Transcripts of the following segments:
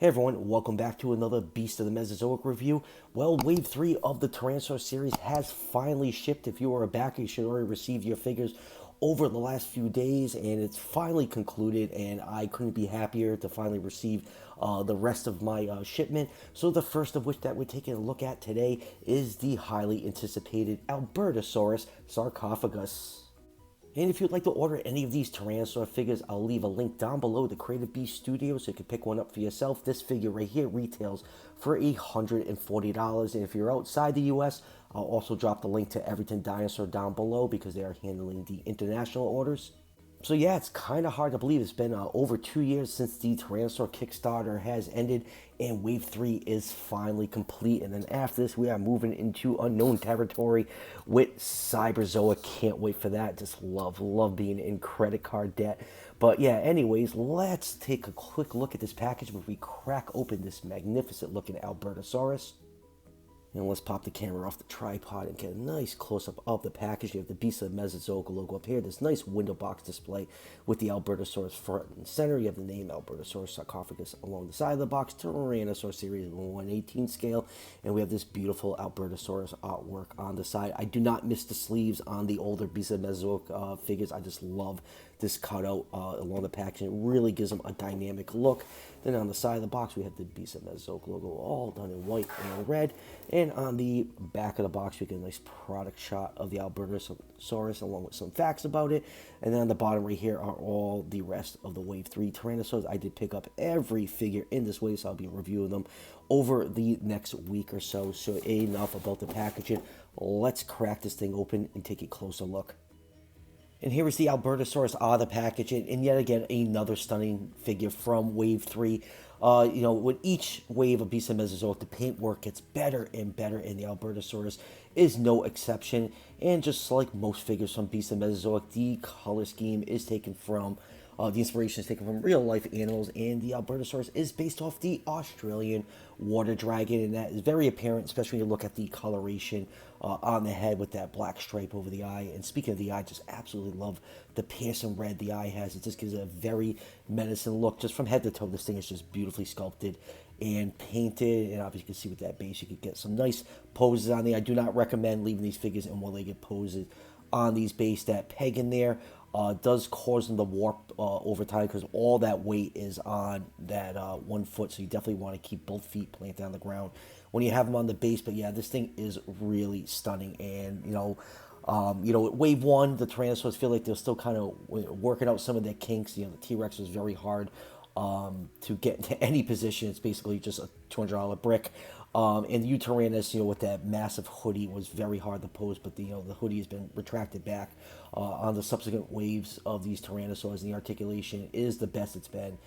Hey everyone, welcome back to another Beast of the Mesozoic review. Well, Wave 3 of the Tyrannosaur series has finally shipped. If you are a backer, you should already receive your figures over the last few days, and it's finally concluded, and I couldn't be happier to finally receive the rest of my shipment. So the first of which that we're taking a look at today is the highly anticipated Albertosaurus sarcophagus. And if you'd like to order any of these Tyrannosaur figures, I'll leave a link down below to Creative Beast Studios so you can pick one up for yourself. This figure right here retails for $140. And if you're outside the US, I'll also drop the link to Everything Dinosaur down below because they are handling the international orders. So yeah, it's kind of hard to believe it's been over 2 years since the Tyrannosaur Kickstarter has ended and Wave 3 is finally complete. And then after this, we are moving into unknown territory with Cyberzoa. Can't wait for that. Just love being in credit card debt. But yeah, anyways, let's take a quick look at this package before we crack open this magnificent looking Albertosaurus. And let's pop the camera off the tripod and get a nice close-up of the package. You have the Beast of the Mesozoic logo up here. This nice window box display with the Albertosaurus front and center. You have the name Albertosaurus sarcophagus along the side of the box. Tyrannosaur series 1/18 scale. And we have this beautiful Albertosaurus artwork on the side. I do not miss the sleeves on the older Beast of the Mesozoic figures. I just love this cutout along the package. It really gives them a dynamic look. Then on the side of the box, we have the Beast of Mesozoic logo all done in white and red. And on the back of the box, we get a nice product shot of the Albertosaurus along with some facts about it. And then on the bottom right here are all the rest of the Wave 3 Tyrannosaurs. I did pick up every figure in this wave, so I'll be reviewing them over the next week or so. So enough about the packaging. Let's crack this thing open and take a closer look. And here is the Albertosaurus out of the package, and yet again, another stunning figure from Wave 3. With each wave of Beast of Mesozoic, the paintwork gets better and better, and the Albertosaurus is no exception. And just like most figures from Beast of Mesozoic, the color scheme is taken from, the inspiration is taken from real-life animals, and the Albertosaurus is based off the Australian water dragon, and that is very apparent, especially when you look at the coloration on the head with that black stripe over the eye. And speaking of the eye, just absolutely love the piercing red the eye has. It just gives it a very menacing look. Just from head to toe, this thing is just beautifully sculpted and painted. And obviously you can see with that base, you could get some nice poses on there. I do not recommend leaving these figures in one-legged poses on these base. That peg in there does cause them to warp over time because all that weight is on that 1 foot. So you definitely want to keep both feet planted on the ground when you have them on the base. But yeah, this thing is really stunning. And Wave 1, the Tyrannosaurs feel like they're still kind of working out some of their kinks. The T-Rex was very hard to get into any position. It's basically just a $200 brick. And the Tyrannosaurus, with that massive hoodie was very hard to pose, but the hoodie has been retracted back on the subsequent waves of these Tyrannosaurs, and the articulation is the best it's been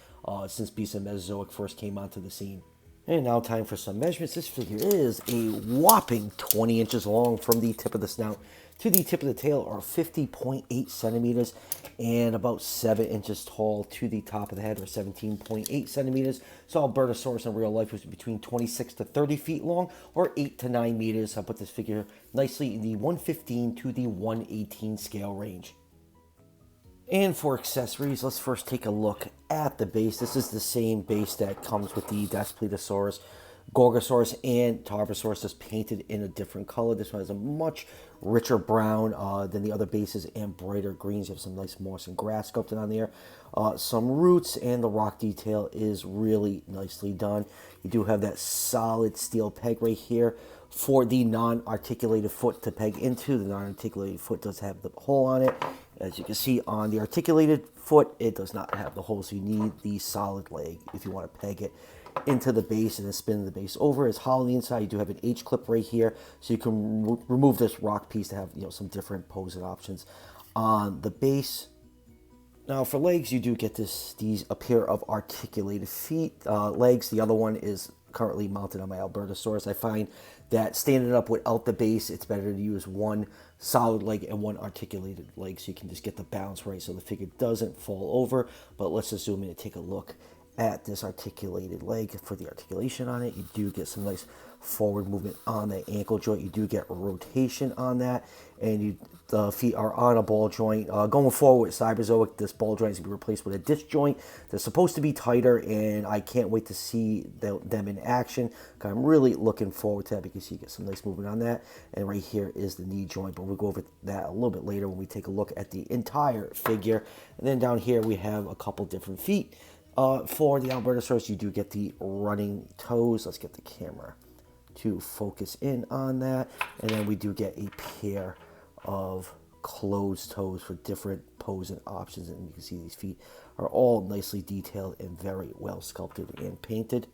since Beast of Mesozoic first came onto the scene. And now time for some measurements. This figure is a whopping 20 inches long from the tip of the snout to the tip of the tail, or 50.8 centimeters, and about 7 inches tall to the top of the head, or 17.8 centimeters. So Albertosaurus in real life was between 26 to 30 feet long, or 8 to 9 meters. I'll put this figure nicely in the 115 to the 118 scale range. And for accessories, let's first take a look at the base. This is the same base that comes with the Daspletosaurus, Gorgosaurus, and Tarbosaurus, just painted in a different color. This one has a much richer brown than the other bases and brighter greens. You have some nice moss and grass sculpted on there. Some roots, and the rock detail is really nicely done. You do have that solid steel peg right here for the non-articulated foot to peg into. The non-articulated foot does have the hole on it. As you can see on the articulated foot, it does not have the hole, so you need the solid leg if you want to peg it into the base and then spin the base over. It's hollow on the inside. You do have an H-clip right here, so you can remove this rock piece to have some different posing options on the base. Now for legs, you do get these a pair of articulated legs. The other one is currently mounted on my Albertosaurus. I find that standing up without the base, it's better to use one solid leg and one articulated leg, so you can just get the balance right so the figure doesn't fall over. But let's just zoom in and take a look at this articulated leg for the articulation on it. You do get some nice forward movement on the ankle joint. You do get rotation on that, and the feet are on a ball joint. Going forward with Cyberzoic, this ball joint is going to be replaced with a disc joint. They're supposed to be tighter, and I can't wait to see them in action. I'm really looking forward to that because you get some nice movement on that. And right here is the knee joint, but we'll go over that a little bit later when we take a look at the entire figure. And then down here we have a couple different feet. For the Albertosaurus, you do get the running toes. Let's get the camera to focus in on that. And then we do get a pair of closed toes for different posing options. And you can see these feet are all nicely detailed and very well sculpted and painted.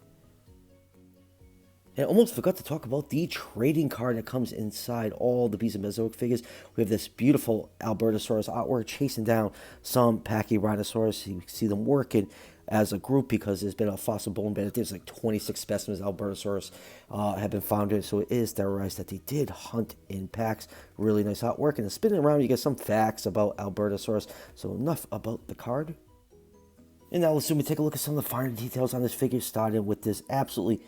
And I almost forgot to talk about the trading card that comes inside all the Beast of Mesozoic figures. We have this beautiful Albertosaurus artwork chasing down some Pachyrhinosaurus. You can see them working as a group because there's been a fossil bone bed. There's like 26 specimens of Albertosaurus have been found in, so it is theorized that they did hunt in packs. Really nice artwork. And spinning around, you get some facts about Albertosaurus. So enough about the card. And now let's zoom and take a look at some of the finer details on this figure, starting with this absolutely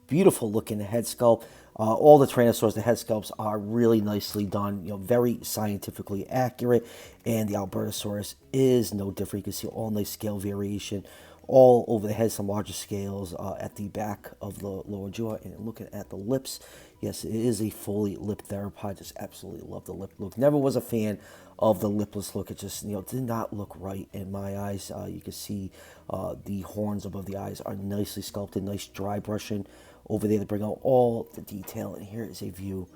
beautiful looking head sculpt. All the Tyrannosaurs, the head sculpts are really nicely done, very scientifically accurate, and the Albertosaurus is no different. You can see all nice scale variation all over the head, some larger scales at the back of the lower jaw. And looking at the lips, yes, it is a fully lip theropod. Just absolutely love the lip look. Never was a fan of the lipless look. It just did not look right in my eyes. You can see the horns above the eyes are nicely sculpted, nice dry brushing over there to bring out all the detail. And here is a view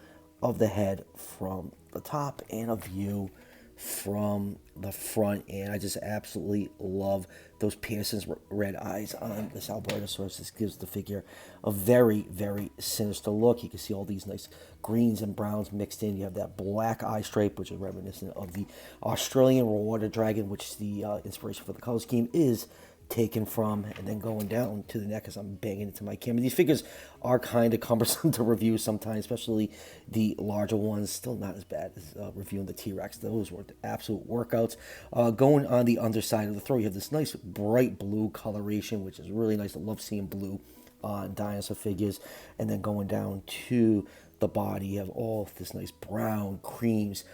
of the head from the top and a view from the front, and I just absolutely love those Pearson's red eyes on this Albertosaurus. This gives the figure a very, very sinister look. You can see all these nice greens and browns mixed in. You have that black eye stripe, which is reminiscent of the Australian water dragon, which the inspiration for the color scheme is taken from. And then going down to the neck as I'm banging into my camera. These figures are kind of cumbersome to review sometimes, especially the larger ones. Still not as bad as reviewing the T-Rex. Those were absolute workouts. Going on the underside of the throat, you have this nice bright blue coloration, which is really nice. I love seeing blue on dinosaur figures. And then going down to the body, you have all this nice brown creams.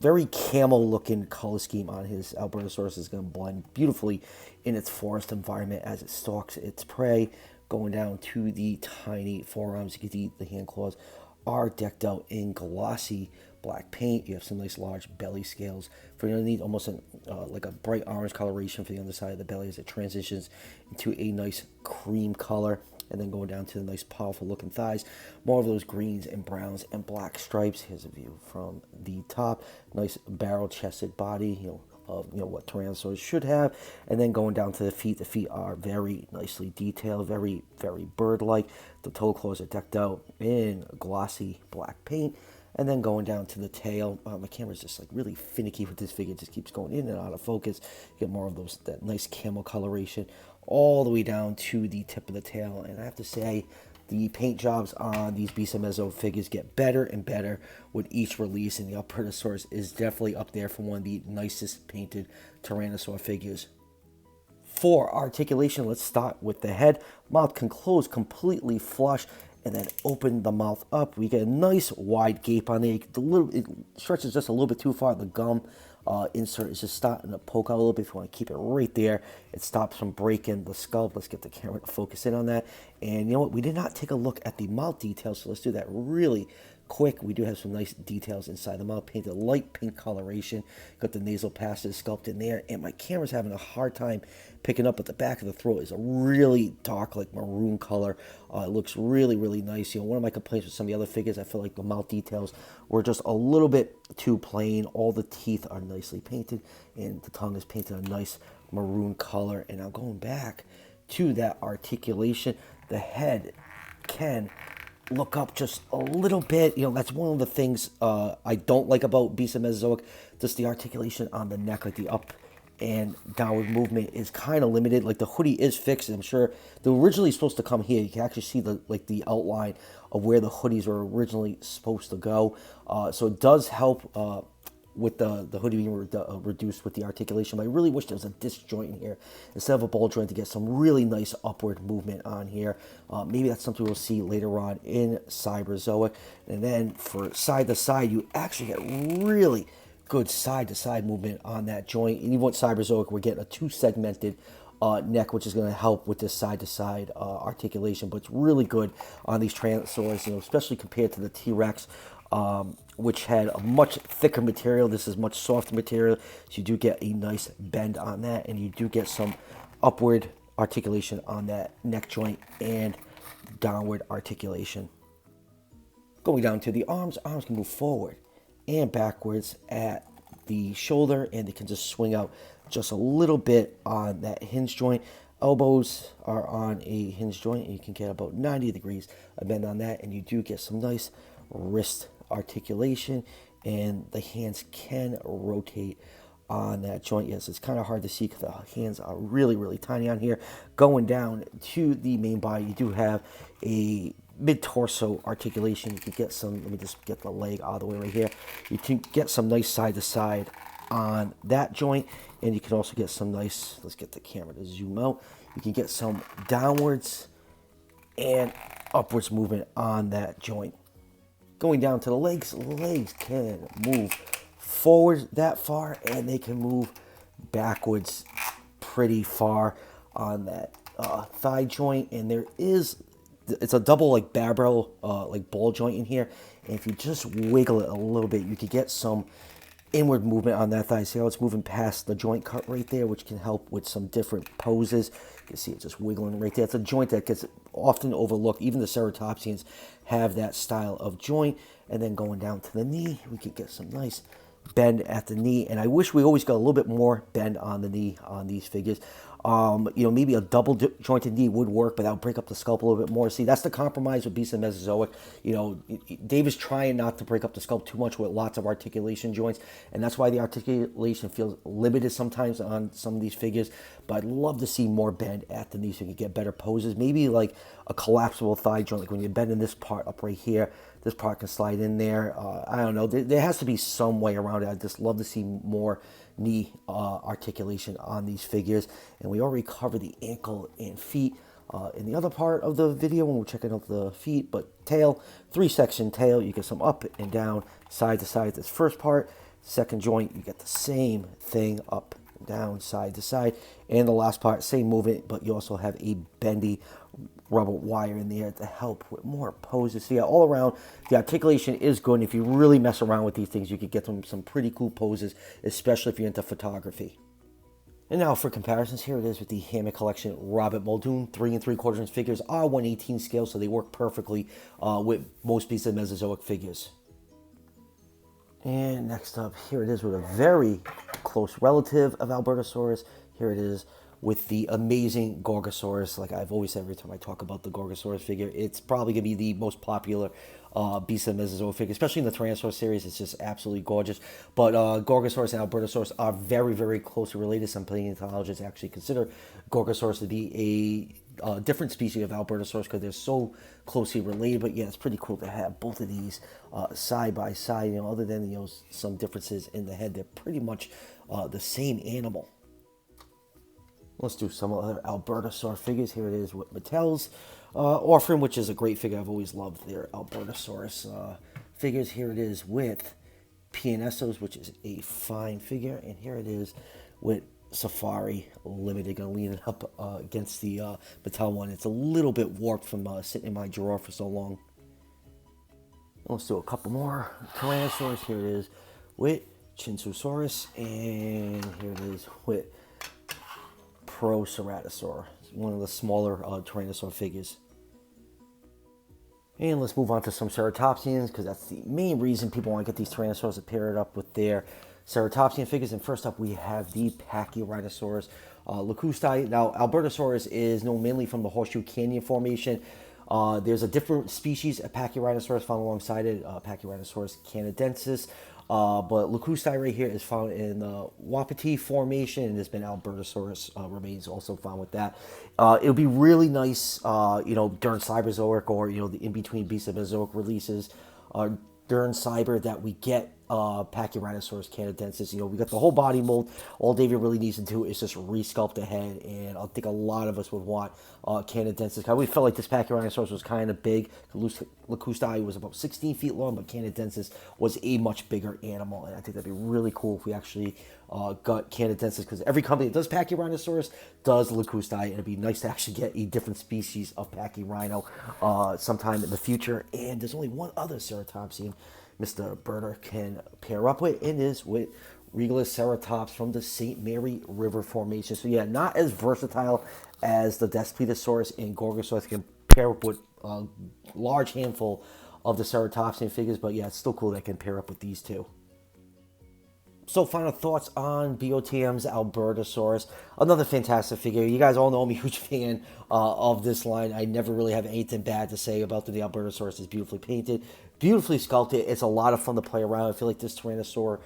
Very camel-looking color scheme on his Albertosaurus is going to blend beautifully in its forest environment as it stalks its prey. Going down to the tiny forearms, you can see the hand claws are decked out in glossy black paint. You have some nice large belly scales for underneath, almost like a bright orange coloration for the underside of the belly as it transitions into a nice cream color. And then going down to the nice powerful looking thighs, more of those greens and browns and black stripes. Here's a view from the top. Nice barrel chested body, what Tyrannosaurs should have. And then going down to the feet are very nicely detailed, very, very bird-like. The toe claws are decked out in glossy black paint. And then going down to the tail, my camera's just like really finicky with this figure. It just keeps going in and out of focus. You get more of that nice camel coloration all the way down to the tip of the tail. And I have to say, the paint jobs on these Beast of Mesozoic figures get better and better with each release, and the Albertosaurus is definitely up there for one of the nicest painted Tyrannosaur figures. For articulation, let's start with the head. Mouth can close completely flush, and then open the mouth up. We get a nice wide gape on there. It stretches just a little bit too far. The gum insert is just starting to poke out a little bit. If you want to keep it right there, it stops from breaking the skull. Let's get the camera to focus in on that. And you know what? We did not take a look at the mouth details, so let's do that really quick. We do have some nice details inside the mouth, painted light pink coloration. Got the nasal passages sculpted in there, and my camera's having a hard time picking up, but the back of the throat is a really dark, like maroon color. It looks really, really nice. One of my complaints with some of the other figures, I feel like the mouth details were just a little bit too plain. All the teeth are nicely painted, and the tongue is painted a nice maroon color. And now going back to that articulation, the head can look up just a little bit. That's one of the things I don't like about Beast of Mesozoic. Just the articulation on the neck, like the up and downward movement is kind of limited. Like the hoodie is fixed. I'm sure they were originally supposed to come here. You can actually see the outline of where the hoodies were originally supposed to go. So it does help with the hoodie being reduced with the articulation, but I really wish there was a disc joint in here instead of a ball joint to get some really nice upward movement on here. Maybe that's something we'll see later on in Cyberzoic. And then for side to side, you actually get really good side to side movement on that joint. And even with Cyberzoic, we're getting a two-segmented neck, which is going to help with this side-to-side articulation, but it's really good on these Tyrannosaurs, especially compared to the T-Rex, which had a much thicker material. This is much softer material, so you do get a nice bend on that, and you do get some upward articulation on that neck joint and downward articulation. Going down to the arms can move forward and backwards at the shoulder, and they can just swing out just a little bit on that hinge joint. Elbows are on a hinge joint, and you can get about 90 degrees of bend on that, and you do get some nice wrist articulation, and the hands can rotate on that joint. Yes, it's kind of hard to see because the hands are really, really tiny on here. Going down to the main body, you do have a mid-torso articulation. You can get some, let me just get the leg all the way right here. You can get some nice side-to-side on that joint, and you can also get some nice, let's get the camera to zoom out, you can get some downwards and upwards movement on that joint. Going down to the legs can move forward that far, and they can move backwards pretty far on that thigh joint. And it's a double like barbell like ball joint in here, and if you just wiggle it a little bit, you could get some inward movement on that thigh. See how it's moving past the joint cut right there, which can help with some different poses. You can see it just wiggling right there. It's a joint that gets often overlooked. Even the ceratopsians have that style of joint. And then going down to the knee, we could get some nice bend at the knee, and I wish we always got a little bit more bend on the knee on these figures. Maybe a double jointed knee would work, but that would break up the sculpt a little bit more. See, that's the compromise with Beast and Mesozoic. Dave is trying not to break up the sculpt too much with lots of articulation joints, and that's why the articulation feels limited sometimes on some of these figures. But I'd love to see more bend at the knee so you can get better poses. Maybe like a collapsible thigh joint, like when you're bending this part up right here, this part can slide in there. I don't know. There has to be some way around it. I'd just love to see more knee articulation on these figures. And we already covered the ankle and feet in the other part of the video when we're checking out the feet. But tail, 3-section tail, you get some up and down, side to side. This first part, second joint, you get the same thing, up and down, side to side. And the last part, same movement, but you also have a bendy rubber wire in there to help with more poses. So yeah, all around, the articulation is good. And if you really mess around with these things, you could get them some pretty cool poses, especially if you're into photography. And now for comparisons, here it is with the Hammett Collection Robert Muldoon 3 3/4 inch figures are 1/18 scale, so they work perfectly with most pieces of Mesozoic figures. And next up, here it is with a very close relative of Albertosaurus. Here it is with the amazing Gorgosaurus. Like I've always said every time I talk about the Gorgosaurus figure, it's probably going to be the most popular Beast of Mesozoic figure, especially in the Tyrannosaur series. It's just absolutely gorgeous. But Gorgosaurus and Albertosaurus are very, very closely related. Some paleontologists actually consider Gorgosaurus to be a different species of Albertosaurus because they're so closely related. But yeah, it's pretty cool to have both of these side by side. Other than some differences in the head, they're pretty much the same animal. Let's do some other Albertosaur figures. Here it is with Mattel's Orphan, which is a great figure. I've always loved their Albertosaurus figures. Here it is with PNSOs, which is a fine figure. And here it is with Safari Limited. Going to lean it up against the Mattel one. It's a little bit warped from sitting in my drawer for so long. Let's do a couple more Tyrannosaurs. Here it is with Chinsusaurus. And here it is with Proceratosaur, one of the smaller Tyrannosaur figures. And let's move on to some ceratopsians, because that's the main reason people want to get these Tyrannosaurs to pair it up with their ceratopsian figures. And first up, we have the Pachyrhinosaurus lacustae. Now, Albertosaurus is known mainly from the Horseshoe Canyon Formation. There's a different species of Pachyrhinosaurus found alongside it, Pachyrhinosaurus canadensis. But lacustae right here is found in the Wapiti Formation, and there's been Albertosaurus remains also found with that. It would be really nice, during Cyberzoic or, the in-between Beast of Mesozoic releases, during Cyber, that we get Pachyrhinosaurus canadensis. You know, we got the whole body mold. All David really needs to do is just resculpt the head, and I think a lot of us would want canadensis. We felt like this Pachyrhinosaurus was kind of big. Lacustai was about 16 feet long, but canadensis was a much bigger animal, and I think that'd be really cool if we actually got canadensis, because every company that does Pachyrhinosaurus does Lacustai, and it'd be nice to actually get a different species of Pachyrhino sometime in the future. And there's only one other ceratopsian Mr. Berner can pair up with, and is with Regaloceratops from the St. Mary River Formation. So yeah, not as versatile as the Daspletosaurus and Gorgosaurus. Can pair up with a large handful of the ceratopsian figures, but yeah, it's still cool that I can pair up with these two. So final thoughts on BOTM's Albertosaurus. Another fantastic figure. You guys all know I'm a huge fan of this line. I never really have anything bad to say about the Albertosaurus. It's beautifully painted, beautifully sculpted. It's a lot of fun to play around. I feel like this Tyrannosaur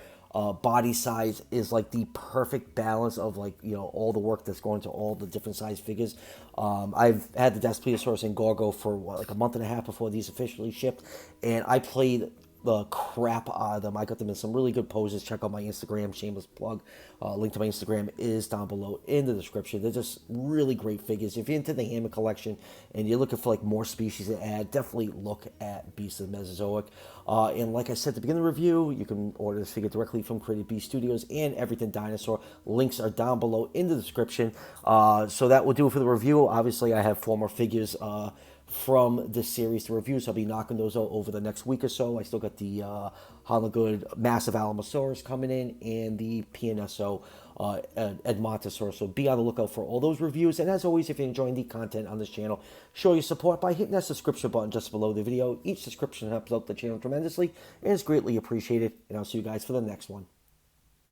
body size is like the perfect balance of, like, you know, all the work that's going to all the different size figures. I've had the Daspletosaurus and Gorgo for like a month and a half before these officially shipped, and I played the crap out of them. I got them in some really good poses. Check out my Instagram, shameless plug. Link to my Instagram is down below in the description. They're just really great figures. If you're into the Hammer collection and you're looking for like more species to add, definitely look at Beasts of the Mesozoic. And like I said at the beginning of the review, you can order this figure directly from Creative Beast Studios and Everything Dinosaur. Links are down below in the description. So that will do it for the review. Obviously, I have 4 more figures from this series to review, so I'll be knocking those out over the next week or so. I still got the Hollywood Massive Alamosaurus coming in, and the PNSO Edmontosaurus. So be on the lookout for all those reviews. And as always, if you're enjoying the content on this channel, show your support by hitting that subscription button just below the video. Each subscription helps out the channel tremendously and is greatly appreciated. And I'll see you guys for the next one.